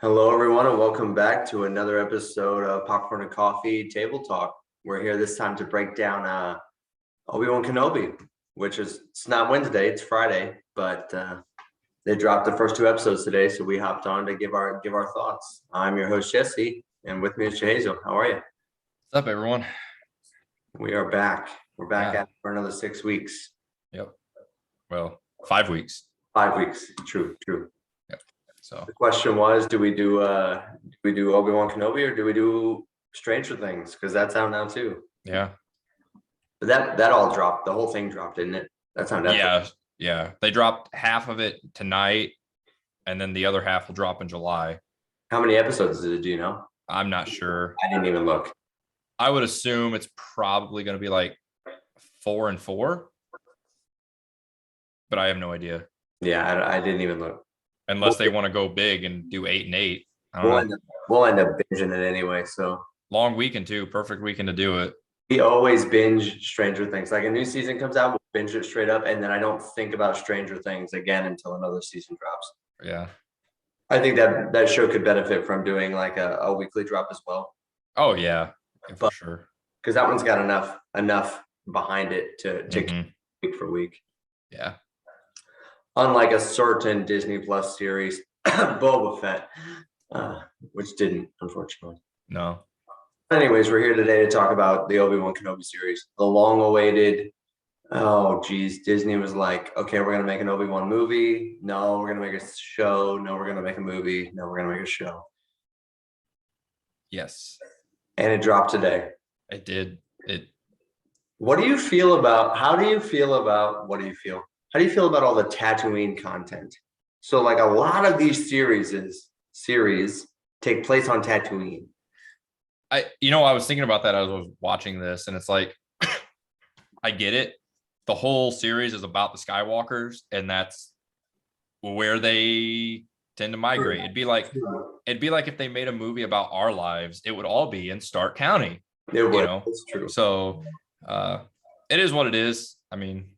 Hello, everyone, and welcome back to another episode of Popcorn and Coffee Table Talk. We're here this time to break down Obi Wan Kenobi, which is it's not Wednesday, it's Friday, but they dropped the first two episodes today, so we hopped on to give our thoughts. I'm your host Jesse, and with me is Hazel. How are you? What's up, everyone? We are back. We're back Yeah. at for another 6 weeks. Yep. Well, 5 weeks. 5 weeks. True. Yep. So The question was, do we do Obi Wan Kenobi or do we do Stranger Things? Because that's out now too. yeah. But that all dropped. The whole thing dropped, didn't it? That's on Netflix. Yeah. They dropped half of it tonight, and then the other half will drop in July. How many episodes is it? Do you know? I'm not sure. I didn't even look. I would assume it's probably going to be like 4 and 4, but I have no idea. Yeah, I didn't even look. Unless they want to go big and do 8 and 8. I don't know. We'll end up binging it anyway. So Long weekend too. Perfect weekend to do it. we always binge Stranger Things. Like a new season comes out, we'll binge it straight up, and then I don't think about Stranger Things again until another season drops. Yeah. I think that show could benefit from doing like a weekly drop as well. Oh yeah, for sure. Because that one's got enough behind it to Mhm. week for week. Yeah. Unlike a certain Disney Plus series, Boba Fett, which didn't, unfortunately. No. Anyways, we're here today to talk about the Obi Wan Kenobi series, the long-awaited. Oh, geez, Disney was like, okay, we're gonna make an Obi Wan movie. No, we're gonna make a show. No, we're gonna make a movie. No, we're gonna make a show. Yes. And it dropped today. It did. What do you feel about? How do you feel about? What do you feel? How do you feel about all the Tatooine content? So, like a lot of these series take place on Tatooine. I was thinking about that as I was watching this, and it's like, I get it. The whole series is about the Skywalkers, and that's where they tend to migrate. It'd be like if they made a movie about our lives, it would all be in Stark County. It would. It's true. So it is what it is. I mean,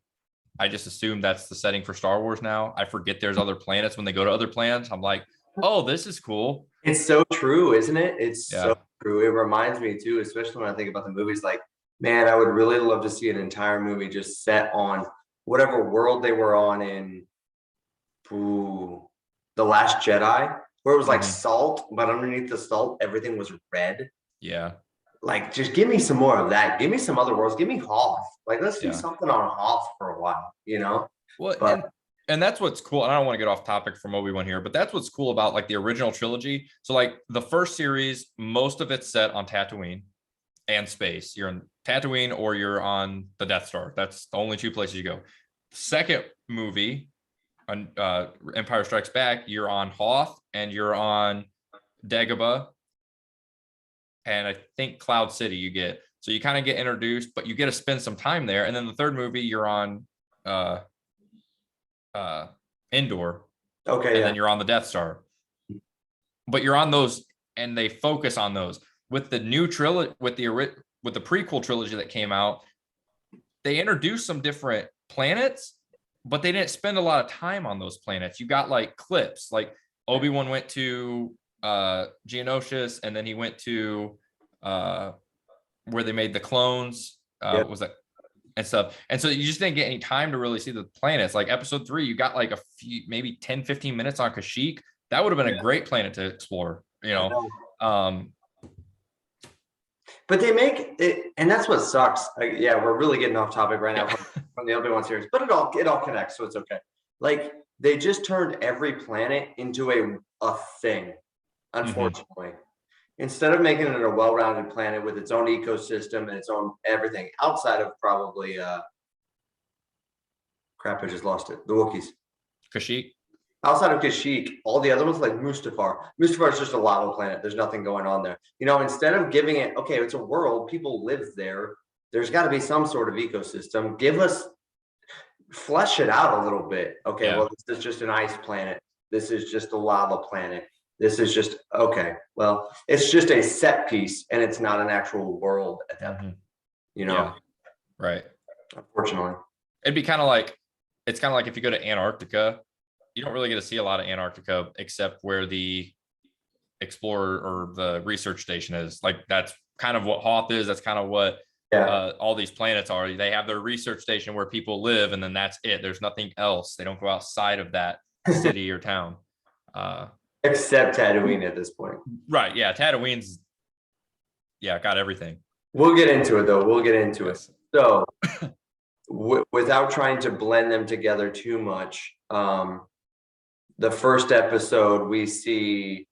I just assume that's the setting for Star Wars now. I forget there's other planets. When they go to other planets, I'm like, oh, this is cool. It's so true, isn't it? It's so true. It reminds me too, especially when I think about the movies, like, man, I would really love to see an entire movie just set on whatever world they were on in The Last Jedi, where it was like salt, but underneath the salt, everything was red. Yeah. Like, just give me some more of that. Give me some other worlds. Give me Hoth. Like, let's do something on Hoth for a while, Well, and that's what's cool. And I don't want to get off topic from Obi-Wan here, but that's what's cool about like the original trilogy. So like the first series, most of it's set on Tatooine and space. You're in Tatooine or you're on the Death Star. That's the only two places you go. Second movie, Empire Strikes Back, you're on Hoth and you're on Dagobah, and I think Cloud City you get. So you kind of get introduced, but you get to spend some time there. And then the third movie, you're on Endor. Okay. And then you're on the Death Star. But you're on those, and they focus on those. With the new trilogy, with the prequel trilogy that came out, they introduced some different planets, but they didn't spend a lot of time on those planets. You got like clips, like Obi-Wan went to Geonosis, and then he went to where they made the clones. Was that and stuff? And so you just didn't get any time to really see the planets. Like episode 3, you got like a few, maybe 10-15 minutes on Kashyyyk. That would have been a great planet to explore, But they make it, and that's what sucks. We're really getting off topic right now from the Obi-Wan series, but it all connects, so it's okay. Like, they just turned every planet into a thing, unfortunately. Instead of making it a well-rounded planet with its own ecosystem and its own everything outside of probably crap, I just lost it. The Wookiees. Kashyyyk. Outside of Kashyyyk, all the other ones like Mustafar. Mustafar is just a lava planet. There's nothing going on there. Instead of giving it, okay, it's a world, people live there. There's got to be some sort of ecosystem. Flesh it out a little bit. Okay, well, this is just an ice planet. This is just a lava planet. This is just, okay, well, it's just a set piece and it's not an actual world at that point, Yeah, right. Unfortunately. It'd be kind of like, it's kind of like if you go to Antarctica you don't really get to see a lot of Antarctica except where the explorer or the research station is. Like that's kind of what Hoth is. That's kind of what Yeah. all these planets are. They have their research station where people live, and then that's it. There's nothing else. They don't go outside of that city or town. Except Tatooine at this point. Right. Yeah. Tatooine's, yeah, got everything. We'll get into it though. We'll get into Yes. it. So without trying to blend them together too much, the first episode we see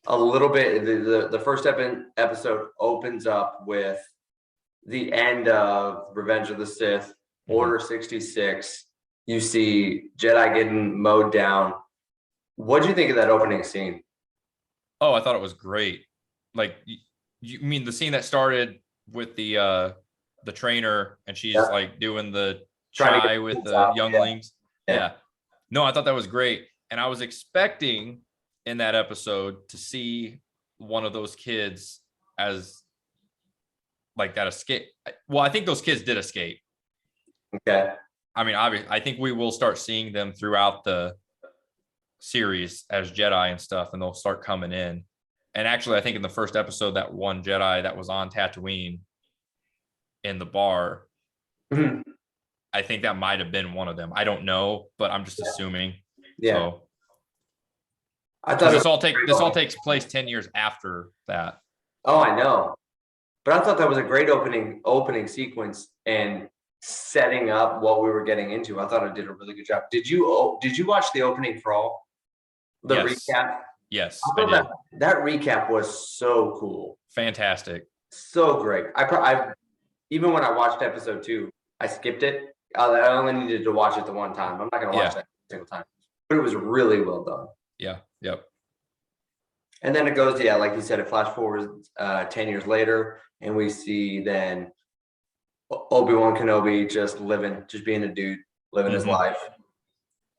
a little bit, the first episode opens up with the end of Revenge of the Sith, Order 66. You see Jedi getting mowed down. What do you think of that opening scene? Oh, I thought it was great. Like, you mean the scene that started with the trainer and she's like doing the chai with the younglings? Yeah. No, I thought that was great. And I was expecting in that episode to see one of those kids as like that escape. Well, I think those kids did escape. Okay. I mean, obviously, I think we will start seeing them throughout the series as Jedi and stuff, and they'll start coming in. And actually, I think in the first episode, that one Jedi that was on Tatooine in the bar, I think that might have been one of them. I don't know, but I'm just assuming. Yeah. So, I thought this all takes place 10 years after that. Oh, I know. But I thought that was a great opening sequence and setting up what we were getting into. I thought it did a really good job. Did you watch the opening crawl? The recap? Yes, I did. That recap was so cool. Fantastic. So great. I even when I watched episode 2, I skipped it. I only needed to watch it the one time. I'm not going to watch that every single time. But it was really well done. Yeah. Yep. And then it goes, like you said, it flash forwards 10 years later, and we see then Obi Wan Kenobi just being a dude, living his life.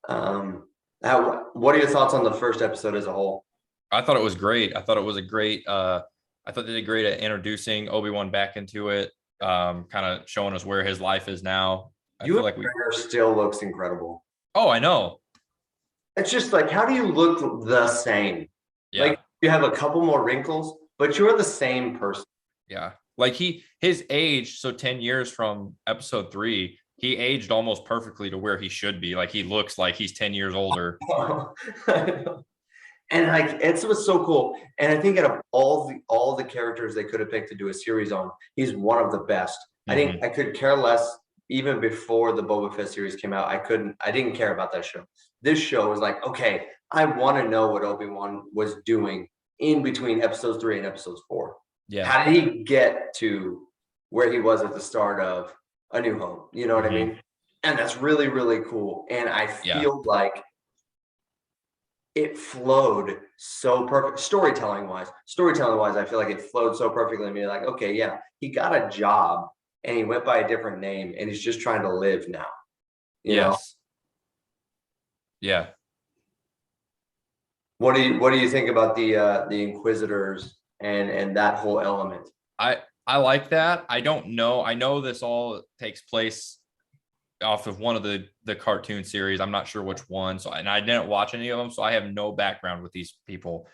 What are your thoughts on the first episode as a whole? I thought it was great. I thought it was a great. I thought they did great at introducing Obi-Wan back into it, kind of showing us where his life is now. I feel like still looks incredible. Oh, I know. It's just like, how do you look the same? Yeah. Like you have a couple more wrinkles, but you're the same person. Yeah. Like his age, so 10 years from episode 3, he aged almost perfectly to where he should be. Like he looks like he's 10 years older. And like it's what's so cool. And I think out of all the characters they could have picked to do a series on, he's one of the best. I think I could care less. Even before the Boba Fett series came out, I didn't care about that show. This show was like, okay, I want to know what Obi-Wan was doing in between episodes 3 and episodes 4. Yeah. How did he get to where he was at the start of A New Hope? You know what I mean? And that's really, really cool. And I feel like it flowed so perfect. Storytelling wise, I feel like it flowed so perfectly to me. Like, okay, yeah, he got a job and he went by a different name and he's just trying to live now. You know? Yeah. What do you think about the Inquisitors and that whole element? I like that. I don't know. I know this all takes place off of one of the cartoon series. I'm not sure which one. So, and I didn't watch any of them, so I have no background with these people.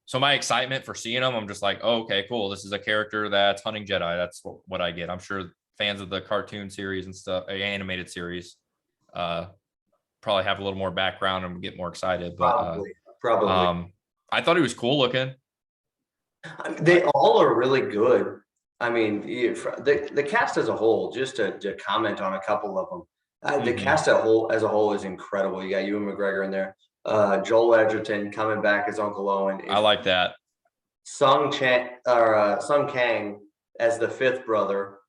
So my excitement for seeing them, I'm just like, oh, okay, cool. This is a character that's hunting Jedi. That's what I get. I'm sure fans of the cartoon series and stuff, animated series, probably have a little more background and get more excited. But probably. I thought he was cool looking. They all are really good. I mean, the cast as a whole, just to comment on a couple of them, the cast as a whole is incredible. You got Ewan McGregor in there. Joel Edgerton coming back as Uncle Owen. I like that. Sung Kang as the 5th brother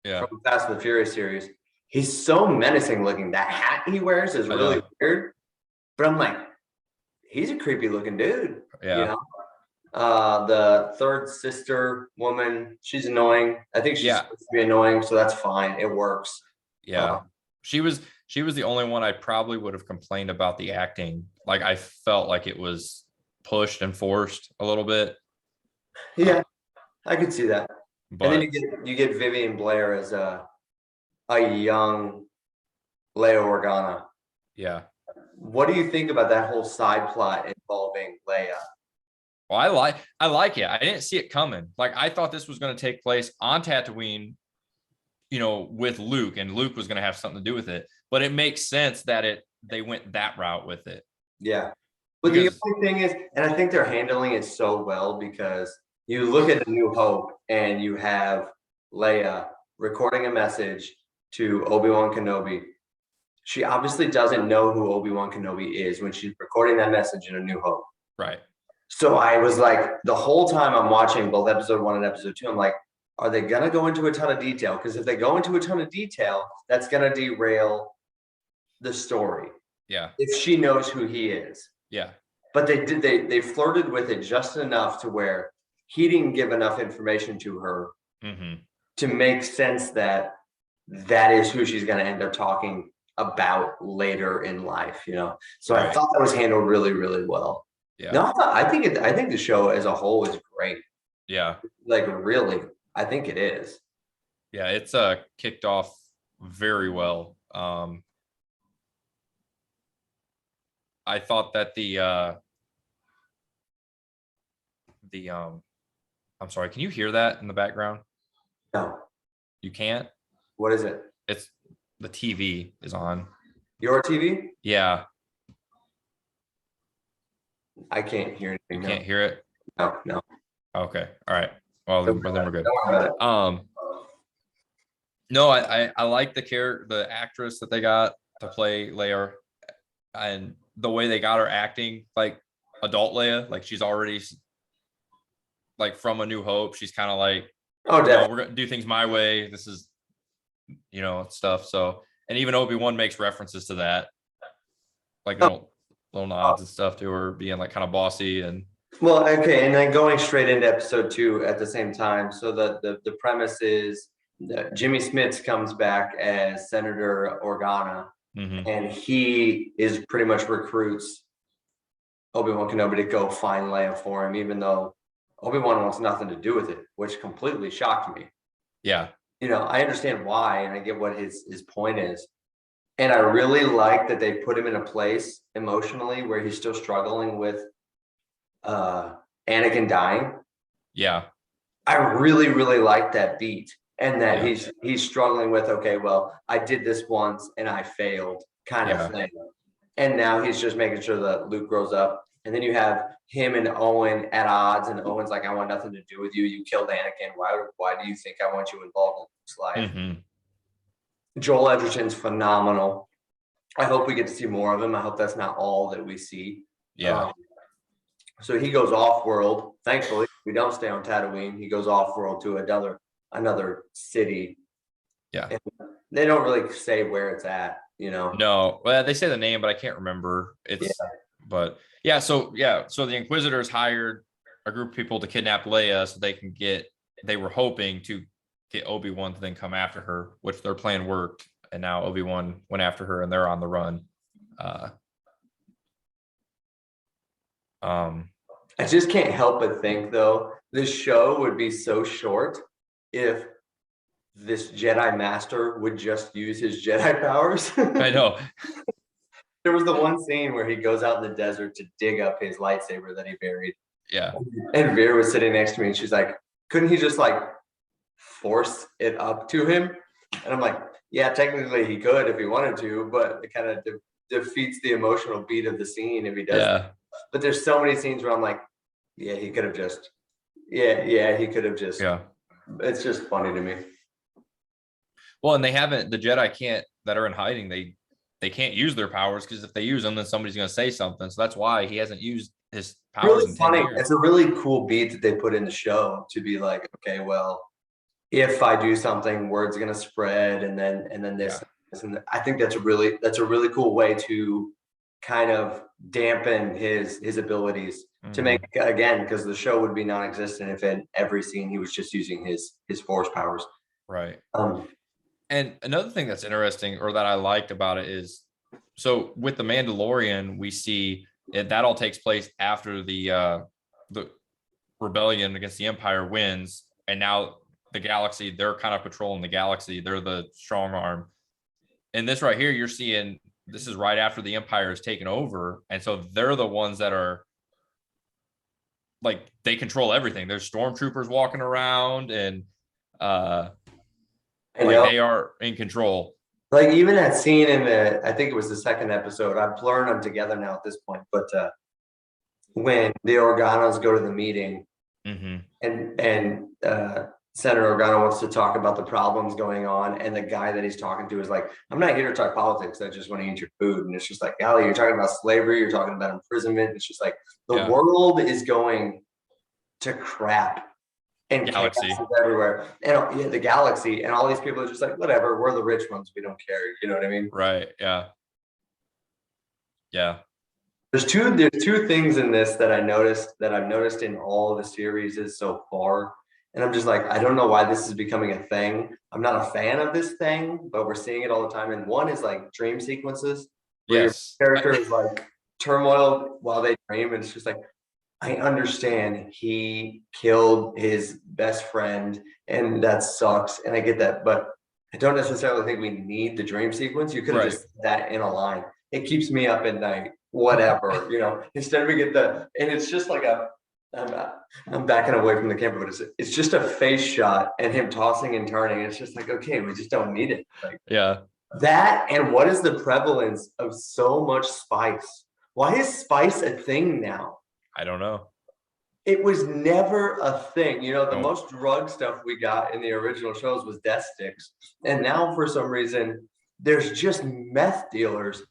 from Fast and the Furious series. He's so menacing looking. That hat he wears is really weird. But I'm like, he's a creepy looking dude. Yeah. You know? The 3rd sister woman, she's annoying. I think she's supposed to be annoying, so that's fine. It works. Yeah. She was the only one I probably would have complained about the acting. Like I felt like it was pushed and forced a little bit. Yeah, I could see that. But and then you get Vivian Blair as a young Leia Organa. Yeah. What do you think about that whole side plot involving Leia? Well, I like it. I didn't see it coming. Like I thought this was going to take place on Tatooine, with Luke, and Luke was going to have something to do with it. But it makes sense that they went that route with it. Yeah. But the Because only thing is, and I think they're handling it so well because you look at A New Hope and you have Leia recording a message to Obi Wan Kenobi. She obviously doesn't know who Obi Wan Kenobi is when she's recording that message in A New Hope. right. So I was like, the whole time I'm watching both episode 1 and episode 2, I'm like, are they gonna go into a ton of detail? Because if they go into a ton of detail, that's gonna derail the story. Yeah. If she knows who he is. Yeah. But they flirted with it just enough to where he didn't give enough information to her to make sense that that is who she's going to end up talking about later in life, So I thought that was handled really, really well. Yeah. No, I think the show as a whole is great. Yeah. Like really, I think it is. Yeah, it's kicked off very well. I thought that I'm sorry, can you hear that in the background? No. You can't? What is it? It's the TV is on. Your TV? Yeah. I can't hear anything. You can't hear it? No. Okay. All right. Well, then we're good. Don't worry about it. No, I like the actress that they got to play Leia, and the way they got her acting like adult Leia, like she's already like from A New Hope. She's kind of like, definitely. We're gonna do things my way. This is, stuff. So, and even Obi-Wan makes references to that, like little nods and stuff to her being like kind of bossy and. Well, okay, and then going straight into episode 2 at the same time. So the premise is that Jimmy Smits comes back as Senator Organa, and he is pretty much recruits Obi-Wan Kenobi to go find Leia for him, even though Obi-Wan wants nothing to do with it, which completely shocked me. Yeah. I understand why, and I get what his point is. And I really like that they put him in a place emotionally where he's still struggling with Anakin dying. Yeah. I really, really like that beat. And that he's struggling with, okay, well, I did this once and I failed kind of thing. And now he's just making sure that Luke grows up. And then you have him and Owen at odds, and Owen's like, I want nothing to do with you. You killed Anakin. Why do you think I want you involved in Luke's life? Joel Edgerton's phenomenal. I hope we get to see more of him. I hope that's not all that we see. Yeah. So he goes off world. Thankfully, we don't stay on Tatooine. He goes off world to another city. Yeah. And they don't really say where it's at, No, well, they say the name, but I can't remember. But yeah. So the Inquisitors hired a group of people to kidnap Leia so they were hoping to get Obi-Wan to then come after her, which their plan worked. And now Obi-Wan went after her and they're on the run. I just can't help but think, though, this show would be so short if this Jedi Master would just use his Jedi powers. I know. There was the one scene where he goes out in the desert to dig up his lightsaber that he buried. Yeah. And Vera was sitting next to me and she's like, couldn't he just like force it up to him? And I'm like, yeah, technically he could if he wanted to, but it kind of defeats the emotional beat of the scene if he does. Yeah. But there's so many scenes where I'm like, yeah, he could have just. Yeah. It's just funny to me. Well, and the Jedi that are in hiding, they can't use their powers because if they use them, then somebody's going to say something. So that's why he hasn't used his powers in 10 years. It's a really cool beat that they put in the show to be like, okay, well, if I do something, word's going to spread, and then this. And I think that's a really cool way to kind of dampen his abilities to make, again, because the show would be non-existent if in every scene he was just using his force powers. Right. And another thing that's interesting, or that I liked about it, is so with the Mandalorian, we see that all takes place after the rebellion against the Empire wins, and now the galaxy, they're kind of patrolling the galaxy. They're the strong arm. And this right here, you're seeing this is right after the Empire is taken over, and so they're the ones that are like they control everything. There's stormtroopers walking around, and like they are in control. Like even that scene in I think it was the second episode. I've blurred them together now at this point, but when the Organas go to the meeting, and Senator Organa wants to talk about the problems going on, and the guy that he's talking to is like, "I'm not here to talk politics. I just want to eat your food." And it's just like, golly, you're talking about slavery, you're talking about imprisonment. It's just like the world is going to crap. And galaxy chaos is everywhere, and the galaxy, and all these people are just like, whatever, we're the rich ones, we don't care. You know what I mean? Right. Yeah. There's two things in this that I've noticed in all the series so far, and I'm just like, I don't know why this is becoming a thing. I'm not a fan of this thing, but we're seeing it all the time. And one is like dream sequences where your character is like turmoil while they dream, and it's just like, I understand he killed his best friend and that sucks, and I get that, but I don't necessarily think we need the dream sequence. You could have just put that in a line. It keeps me up at night, whatever, instead we get and it's just like I'm backing away from the camera, but it's just a face shot and him tossing and turning. It's just like, okay, we just don't need it. Like, that, and what is the prevalence of so much spice? Why is spice a thing now? I don't know. It was never a thing. The most drug stuff we got in the original shows was death sticks. And now for some reason, there's just meth dealers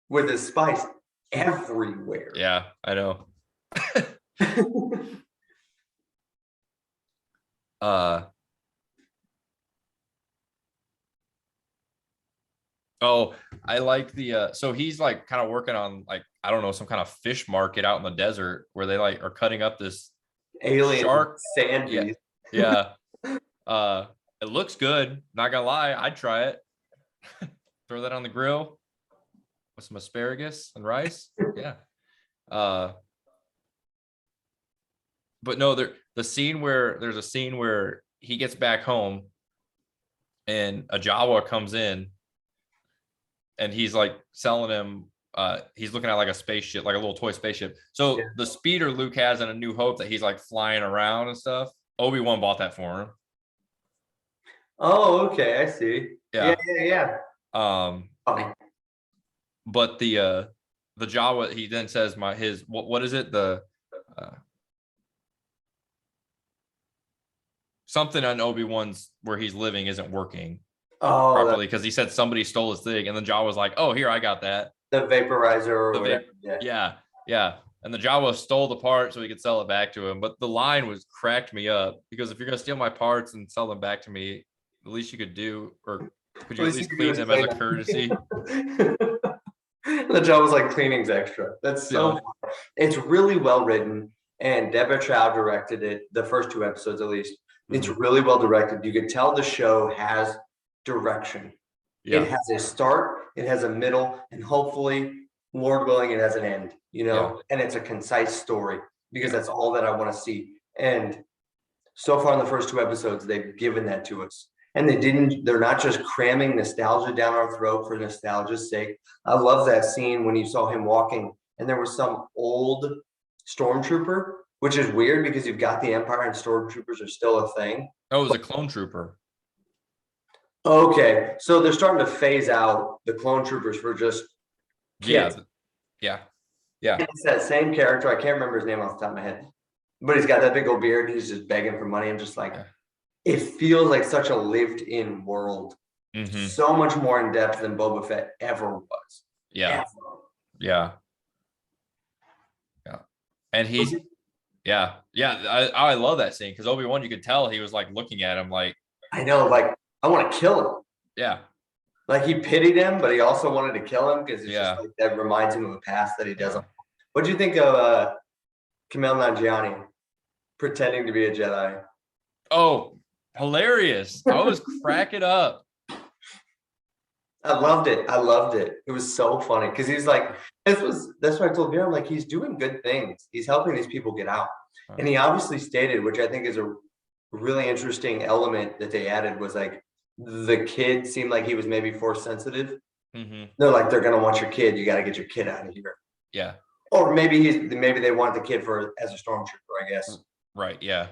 with the spice everywhere. Yeah, I know. I like so he's like kind of working on like, I don't know, some kind of fish market out in the desert where they like are cutting up this alien shark sand beast. It looks good, not gonna lie. I'd try it. Throw that on the grill with some asparagus and rice. But no, there's a scene where he gets back home and a Jawa comes in and he's like selling him, he's looking at like a spaceship, like a little toy spaceship. So the speeder Luke has in A New Hope that he's like flying around and stuff, Obi Wan bought that for him. Oh, okay, I see. Yeah. But the Jawa, he then says what is it, the something on Obi-Wan's where he's living isn't working properly because he said somebody stole his thing, and the Jawa was like, "Oh, here, I got that." The vaporizer or whatever. Yeah. And the Jawa stole the part so he could sell it back to him. But the line cracked me up because if you're gonna steal my parts and sell them back to me, the least you could do, or could you at least clean them as a courtesy? The Jawa was like, cleaning's extra. That's so. It's really well written, and Deborah Chow directed it. The first 2 episodes, at least. It's really well directed. You could tell the show has direction. It has a start, it has a middle, and hopefully, Lord willing, it has an end, and it's a concise story, because that's all that I want to see. And so far in the first 2 episodes, they've given that to us. And they're not just cramming nostalgia down our throat for nostalgia's sake. I love that scene when you saw him walking and there was some old stormtrooper, which is weird because you've got the Empire and stormtroopers are still a thing. Oh, it was a clone trooper. Okay, so they're starting to phase out the clone troopers for just kids. Yeah. It's that same character. I can't remember his name off the top of my head, but he's got that big old beard. He's just begging for money. I'm just like, it feels like such a lived-in world, so much more in depth than Boba Fett ever was. Yeah. And he's I love that scene because Obi-Wan, you could tell he was like looking at him like, I know, like I want to kill him. Yeah. Like he pitied him, but he also wanted to kill him because it's just like that reminds him of a past that he doesn't. What do you think of Kumail Nanjiani pretending to be a Jedi? Oh, hilarious. I was cracking up. I loved it. It was so funny because he's like, that's what I told Vera. I'm like, he's doing good things. He's helping these people get out. And he obviously stated, which I think is a really interesting element that they added, was like the kid seemed like he was maybe force sensitive. They're like, they're gonna want your kid. You got to get your kid out of here. Yeah. Or maybe they want the kid as a stormtrooper, I guess. Right. Yeah.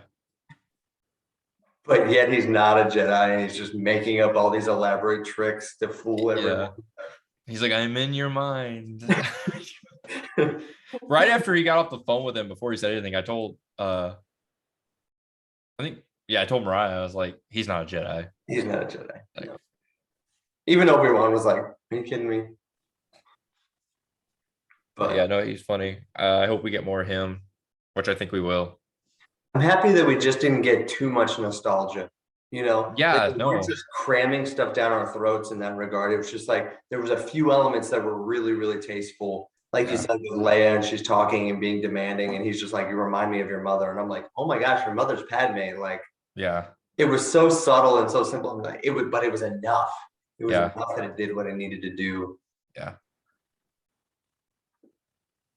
But yet he's not a Jedi, and he's just making up all these elaborate tricks to fool everyone. He's like, I'm in your mind. Right after he got off the phone with him, before he said anything, I told I told Mariah, I was like, he's not a Jedi. He's not a Jedi. Like, no. Even Obi Wan was like, are you kidding me? But yeah, no, he's funny. I hope we get more of him, which I think we will. I'm happy that we just didn't get too much nostalgia. Yeah, like, we're just cramming stuff down our throats in that regard. It was just like there was a few elements that were really, really tasteful. Like you said with Leia, and she's talking and being demanding, and he's just like, you remind me of your mother. And I'm like, oh my gosh, your mother's Padme. Like, yeah, it was so subtle and so simple. But it was enough. It was enough that it did what it needed to do. Yeah.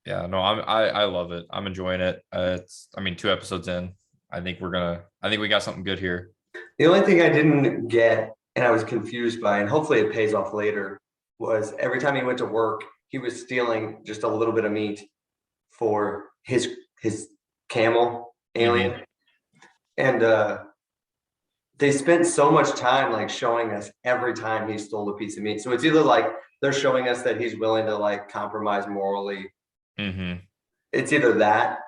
Yeah, no, I love it. I'm enjoying it. 2 episodes in. I think we got something good here. The only thing I didn't get, and I was confused by, and hopefully it pays off later, was every time he went to work, he was stealing just a little bit of meat for his camel alien. And they spent so much time like showing us every time he stole a piece of meat. So it's either like they're showing us that he's willing to like compromise morally. It's either that,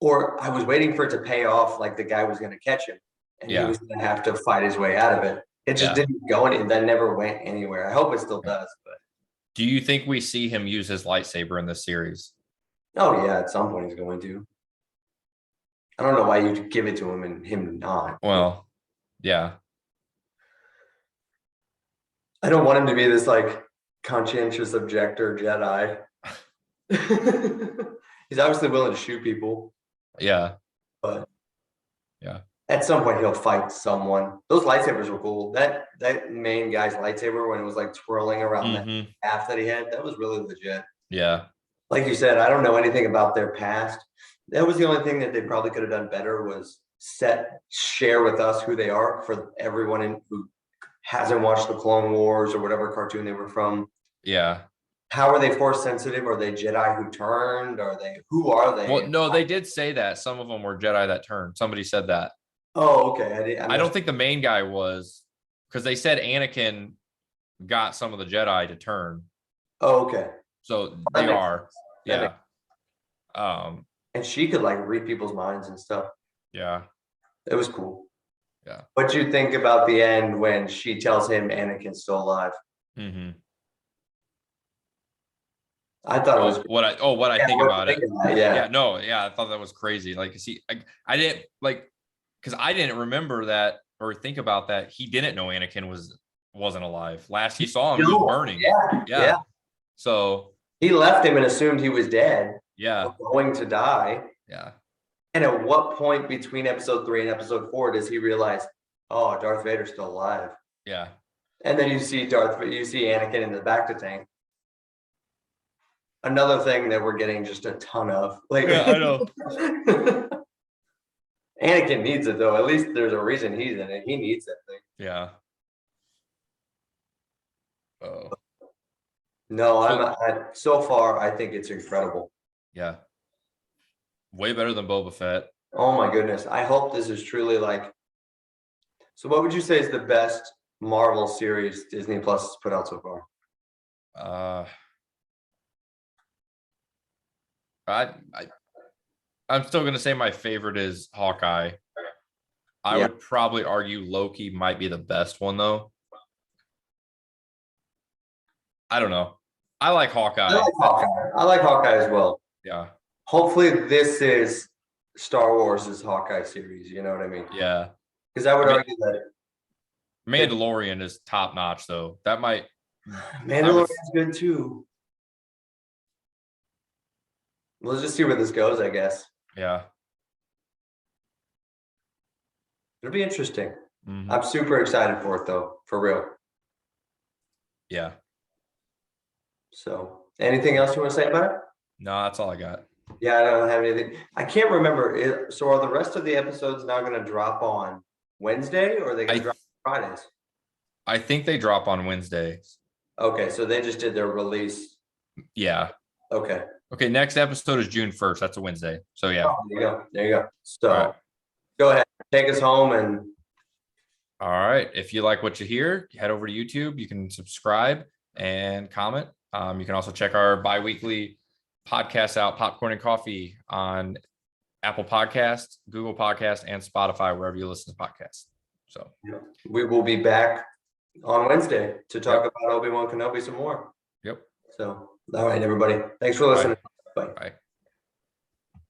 or I was waiting for it to pay off, like the guy was going to catch him and he was going to have to fight his way out of it. It just didn't go any, that never went anywhere. I hope it still does. But do you think we see him use his lightsaber in this series? Oh yeah, at some point he's going to. I don't know why you'd give it to him and him not. Well, yeah. I don't want him to be this like conscientious objector Jedi. He's obviously willing to shoot people. Yeah. But yeah. At some point he'll fight someone. Those lightsabers were cool. That main guy's lightsaber, when it was like twirling around that half that he had, that was really legit. Yeah. Like you said, I don't know anything about their past. That was the only thing that they probably could have done better, was share with us who they are, for everyone who hasn't watched the Clone Wars or whatever cartoon they were from. Yeah. How are they force sensitive? Are they Jedi who turned? Who are they? Well, no, they did say that some of them were Jedi that turned. Somebody said that. Oh, okay. I don't think the main guy was, because they said Anakin got some of the Jedi to turn. Oh, okay. So they are. Yeah. And she could like read people's minds and stuff. Yeah. It was cool. Yeah. What you think about the end when she tells him Anakin's still alive? I thought it was what I think about it. Yeah. I thought that was crazy. Like, see, I didn't like, because I didn't remember that or think about that. He didn't know Anakin wasn't alive. Last he saw him, he was burning. Yeah. So he left him and assumed he was dead. Yeah. Going to die. Yeah. And at what point between episode 3 and episode 4 does he realize, oh, Darth Vader's still alive? Yeah. And then you see Anakin in the bacta tank. Another thing that we're getting just a ton of. Like, yeah, I know. Anakin needs it though. At least there's a reason he's in it. He needs that thing. Yeah. Oh. No, so far I think it's incredible. Yeah. Way better than Boba Fett. Oh my goodness. I hope this is truly like. So what would you say is the best Marvel series Disney Plus has put out so far? I'm still gonna say my favorite is Hawkeye. I would probably argue Loki might be the best one though. I don't know. I like Hawkeye. I like Hawkeye as well. Yeah. Hopefully this is Star Wars' Hawkeye series. You know what I mean? Yeah. Because I would argue that Mandalorian is top notch though. That might. Mandalorian's good too. Let's just see where this goes, I guess. Yeah. It'll be interesting. I'm super excited for it though, for real. Yeah. So, anything else you want to say about it? No, that's all I got. Yeah, I don't have anything. I can't remember. So are the rest of the episodes now going to drop on Wednesday, or are they going to drop on Fridays? I think they drop on Wednesdays. Okay, so they just did their release. Yeah. Okay. Okay. Next episode is June 1st. That's a Wednesday. So yeah. Oh, there you go. There you go. So All right. go ahead, take us home and. All right. If you like what you hear, head over to YouTube. You can subscribe and comment. You can also check our bi-weekly podcast out, Popcorn and Coffee, on Apple Podcasts, Google Podcasts, and Spotify, wherever you listen to podcasts. So we will be back on Wednesday to talk about Obi Wan Kenobi some more. Yep. So, all right, everybody. Thanks for listening. Bye. Bye.